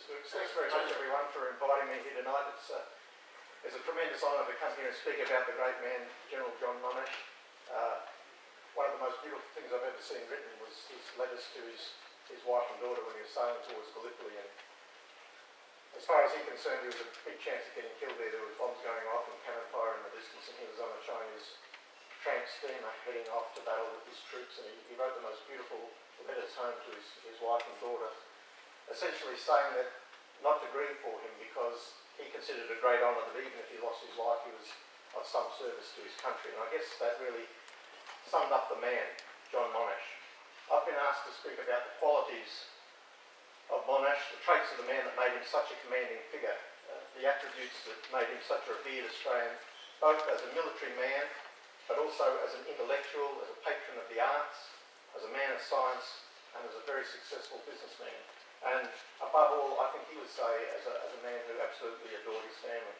Thanks very much, everyone, for inviting me here tonight. It's a tremendous honour to come here and speak about the great man, General John Monash. One of the most beautiful things I've ever seen written was his letters to his wife and daughter when he was sailing towards Gallipoli. And as far as he's concerned, there was a big chance of getting killed there. There were bombs going off and cannon fire in the distance, and he was on a Chinese tramp steamer heading off to battle with his troops. And he wrote the most beautiful letters home to his wife and daughter, essentially saying that not to grieve for him because he considered it a great honour that even if he lost his life, he was of some service to his country. And I guess that really summed up the man, John Monash. I've been asked to speak about the qualities of Monash, the traits of the man that made him such a commanding figure, the attributes that made him such a revered Australian, both as a military man, but also as an intellectual, as a patron of the arts, as a man of science, and as a very successful businessman. And above all, I think he would say, as a man who absolutely adored his family.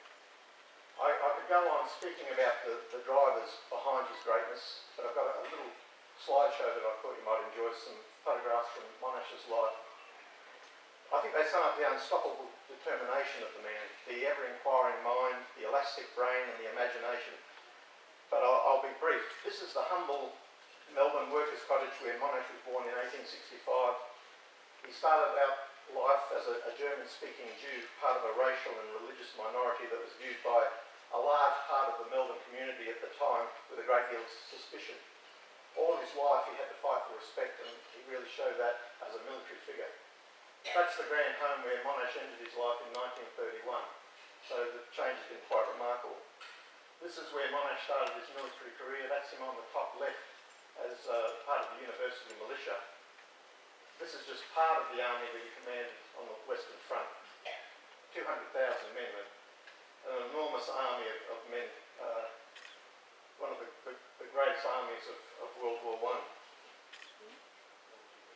I could go on speaking about the drivers behind his greatness, but I've got a little slideshow that I thought you might enjoy, some photographs from Monash's life. I think they sum up the unstoppable determination of the man, the ever-inquiring mind, the elastic brain and the imagination. But I'll be brief. This is the humble Melbourne workers' cottage where Monash was born in 1865. He started out life as a German-speaking Jew, part of a racial and religious minority that was viewed by a large part of the Melbourne community at the time with a great deal of suspicion. All his life he had to fight for respect, and he really showed that as a military figure. That's the grand home where Monash ended his life in 1931, so the change has been quite remarkable. This is where Monash started his military career. That's him on the top left as part of the university militia. This is just part of the army that he commanded on the Western Front. 200,000 men, an enormous army of men, one of the greatest armies of World War I.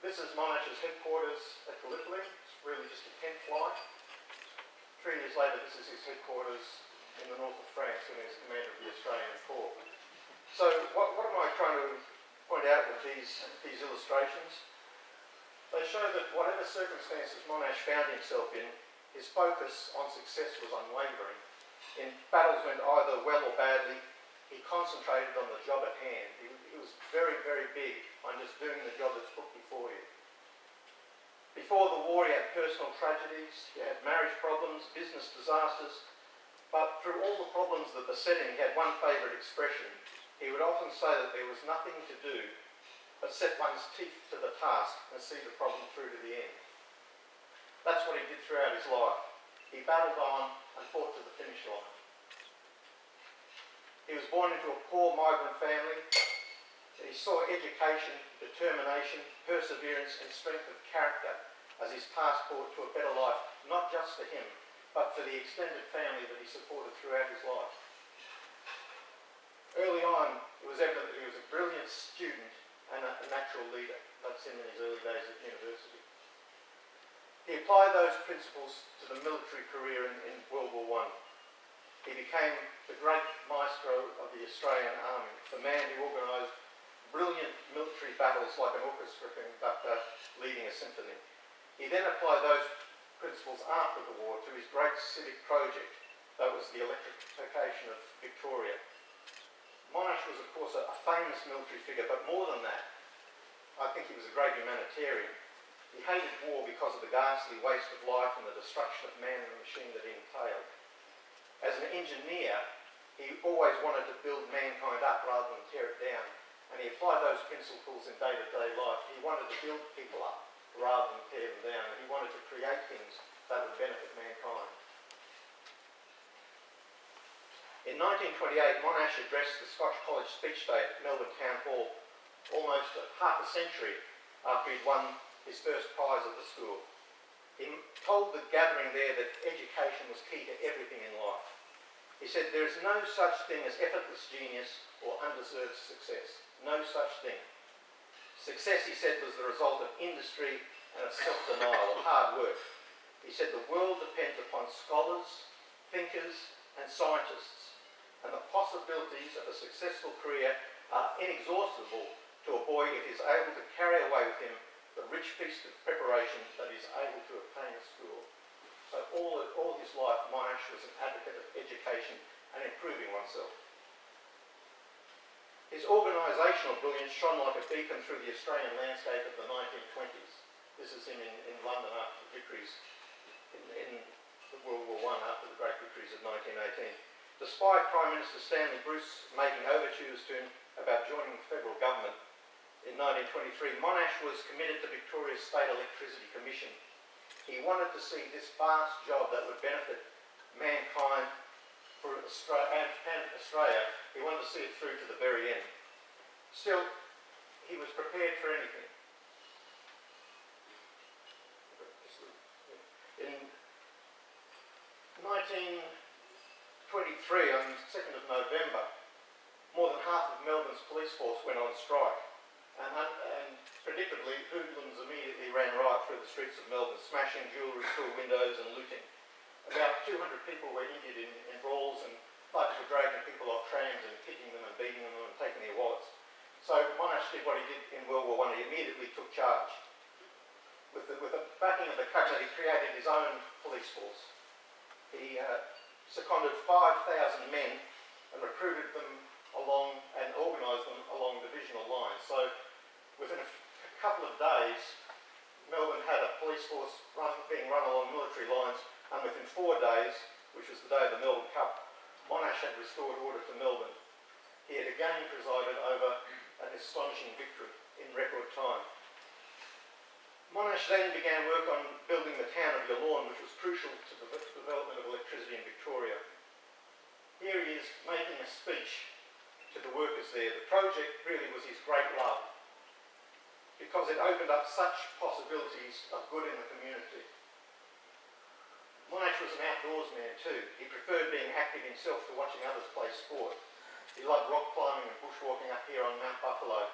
This is Monash's headquarters at Gallipoli. It's really just a tent fly. 3 years later, this is his headquarters in the north of France when he was commander of the Australian Corps. So what am I trying to point out with these illustrations? They show that whatever circumstances Monash found himself in, his focus on success was unwavering. In battles went either well or badly, he concentrated on the job at hand. He was very, very big on just doing the job that's put before you. Before the war, he had personal tragedies, he had marriage problems, business disasters, but through all the problems that beset him, he had one favourite expression. He would often say that there was nothing to do but set one's teeth to the task and see the problem through to the end. That's what he did throughout his life. He battled on and fought to the finish line. He was born into a poor migrant family. He saw education, determination, perseverance and strength of character as his passport to a better life, not just for him, but for the extended family that he supported throughout his life. Early on, it was evident that he was a brilliant student and a natural leader. That's him in his early days at university. He applied those principles to the military career in World War I. He became the great maestro of the Australian Army, the man who organised brilliant military battles like an orchestra conductor leading a symphony. He then applied those principles after the war to his great civic project, that was the electrification of Victoria. Monash was, of course, a famous military figure, but more than that, I think he was a great humanitarian. He hated war because of the ghastly waste of life and the destruction of man and machine that it entailed. As an engineer, he always wanted to build mankind up rather than tear it down, and he applied those principles in day-to-day life. He wanted to build people up rather than tear them down, and he wanted to create things that would benefit mankind. In 1928, Monash addressed the Scotch College Speech Day at Melbourne Town Hall almost half a century after he'd won his first prize at the school. He told the gathering there that education was key to everything in life. He said, "There is no such thing as effortless genius or undeserved success. No such thing. Success," he said, "was the result of industry and of self-denial, of hard work." He said, "The world depends upon scholars, thinkers and scientists, and the possibilities of a successful career are inexhaustible to a boy if he is able to carry away with him the rich feast of preparation that he is able to obtain at school." So all his life, Monash was an advocate of education and improving oneself. His organisational brilliance shone like a beacon through the Australian landscape of the 1920s. This is him in London after the victories in the World War I, after the great victories of 1918. Despite Prime Minister Stanley Bruce making overtures to him about joining the federal government in 1923, Monash was committed to Victoria's State Electricity Commission. He wanted to see this vast job that would benefit mankind for Australia and Australia. He wanted to see it through to the very end. Still, he was prepared for anything. In 1923, on the 2nd of November, more than half of Melbourne's police force went on strike. And predictably, hoodlums immediately ran riot through the streets of Melbourne, smashing jewellery, store windows and looting. About 200 people were injured in brawls, and thugs were dragging people off trams and kicking them and beating them and taking their wallets. So Monash did what he did in World War I. He immediately took charge. With the backing of the cabinet, he created his own police force. He seconded 5,000 men and recruited them along and organised them along divisional lines. So within a couple of days, Melbourne had a police force being run along military lines, and within 4 days, which was the day of the Melbourne Cup, Monash had restored order to Melbourne. He had again presided over an astonishing victory in record time. Monash then began work on building the town of Yallourn, which was crucial to the development of electricity in Victoria. Here he is making a speech to the workers there. The project really was his great love, because it opened up such possibilities of good in the community. Monash was an outdoors man too. He preferred being active himself to watching others play sport. He loved rock climbing and bushwalking up here on Mount Buffalo.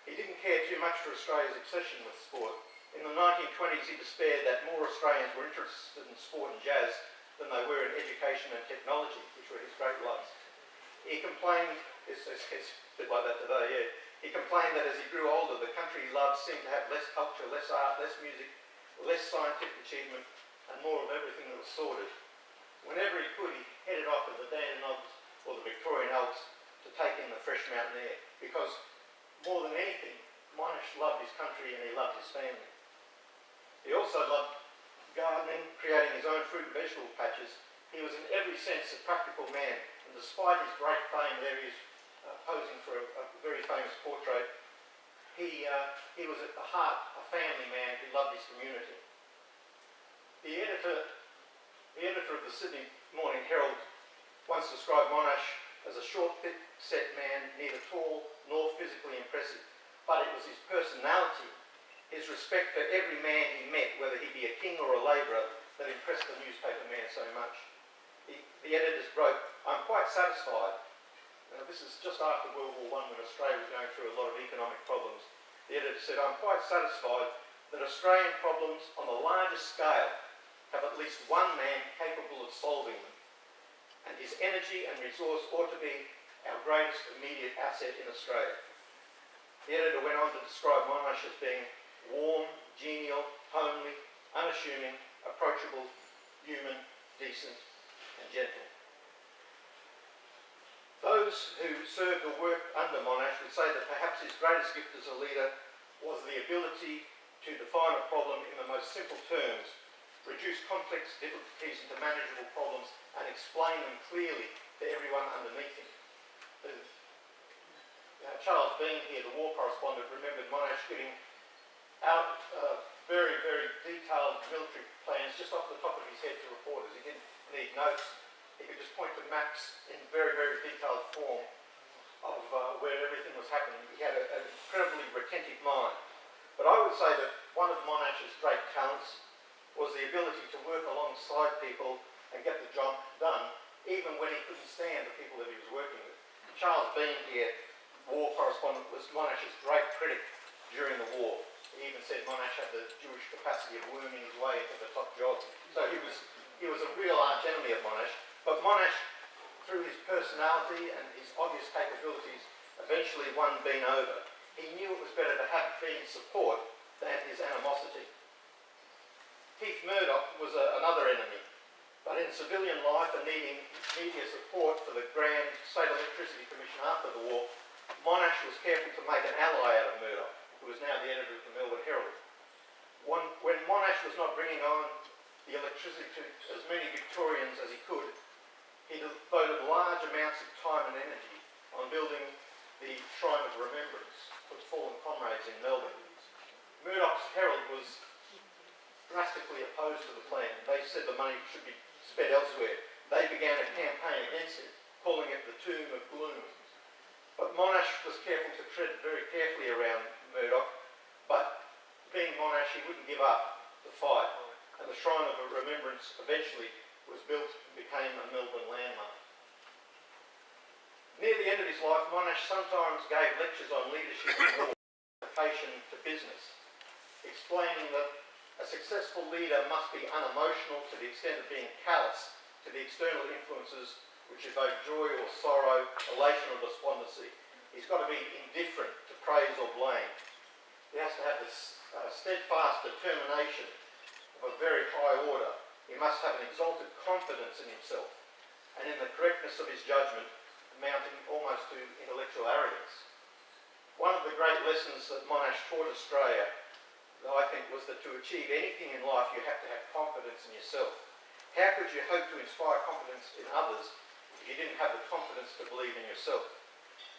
He didn't care too much for Australia's obsession with sport. In the 1920s, he despaired that more Australians were interested in sport and jazz than they were in education and technology, which were his great loves. He complained, it's a bit like that today, yeah. He complained that as he grew older, the country he loved seemed to have less culture, less art, less music, less scientific achievement, and more of everything that was sordid. Whenever he could, he headed off to the Dandenongs or the Victorian Alps to take in the fresh mountain air, because more than anything, Monash loved his country and he loved his family. He also loved gardening, creating his own fruit and vegetable patches. He was in every sense a practical man, and despite his great fame, there he is posing for a very famous portrait. He was at the heart a family man who loved his community. The editor of the Sydney Morning Herald once described Monash as a short, thick-set man, neither tall nor physically impressive, but it was his personality, his respect for every man he met, whether he be a king or a labourer, that impressed the newspaper man so much. The editors wrote, "I'm quite satisfied." Now, this is just after World War I, when Australia was going through a lot of economic problems. The editor said, "I'm quite satisfied that Australian problems on the largest scale have at least one man capable of solving them, and his energy and resource ought to be our greatest immediate asset in Australia." The editor went on to describe Monash as being warm, genial, homely, unassuming, approachable, human, decent, and gentle. Those who served or worked under Monash would say that perhaps his greatest gift as a leader was the ability to define a problem in the most simple terms, reduce complex difficulties into manageable problems, and explain them clearly to everyone underneath him. Charles Bean here, the war correspondent, remembered Monash giving out very, very detailed military plans just off the top of his head to reporters. He didn't need notes. He could just point to maps in very, very detailed form of where everything was happening. He had an incredibly retentive mind. But I would say that one of Monash's great talents was the ability to work alongside people and get the job done, even when he couldn't stand the people that he was working with. Charles Bean here, war correspondent, was Monash's great critic during the war. He even said Monash had the Jewish capacity of worming his way into the top job. So he was a real arch enemy of Monash. But Monash, through his personality and his obvious capabilities, eventually won Bean over. He knew it was better to have Bean's support than his animosity. Keith Murdoch was another enemy, but in civilian life and needing media support for the Grand State Electricity Commission after the war, Monash was careful to make an ally out of Murdoch, who is now the editor of the Melbourne Herald. When Monash was not bringing on the electricity to as many Victorians as he could, he devoted large amounts of time and energy on building the Shrine of Remembrance for fallen comrades in Melbourne. Murdoch's Herald was drastically opposed to the plan. They said the money should be spent elsewhere. They began a campaign against it, calling it the Tomb of Gloom. But Monash was careful to tread very carefully around Murdoch, but being Monash, he wouldn't give up the fight, and the Shrine of Remembrance eventually was built and became a Melbourne landmark. Near the end of his life, Monash sometimes gave lectures on leadership and war, application to business, explaining that a successful leader must be unemotional to the extent of being callous to the external influences which evoke joy or sorrow, elation or despondency. He's got to be indifferent to praise or blame. He has to have this steadfast determination of a very high order. He must have an exalted confidence in himself and in the correctness of his judgment, amounting almost to intellectual arrogance. One of the great lessons that Monash taught Australia, I think, was that to achieve anything in life you have to have confidence in yourself. How could you hope to inspire confidence in others if you didn't have the confidence to believe in yourself?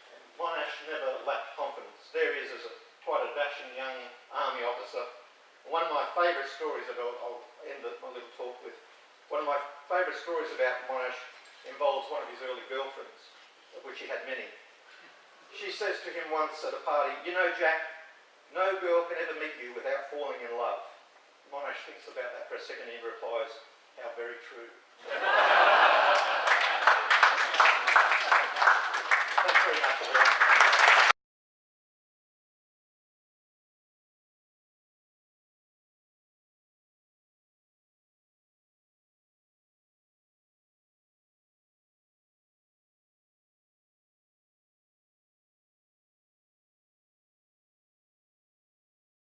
And Monash never lacked confidence. There he is as quite a dashing young army officer. One of my favourite stories that I'll end my little talk with, one of my favourite stories about Monash involves one of his early girlfriends, of which he had many. She says to him once at a party, "You know, Jack, no girl can ever meet you without falling in love." Monash thinks about that for a second and he replies, "How very true."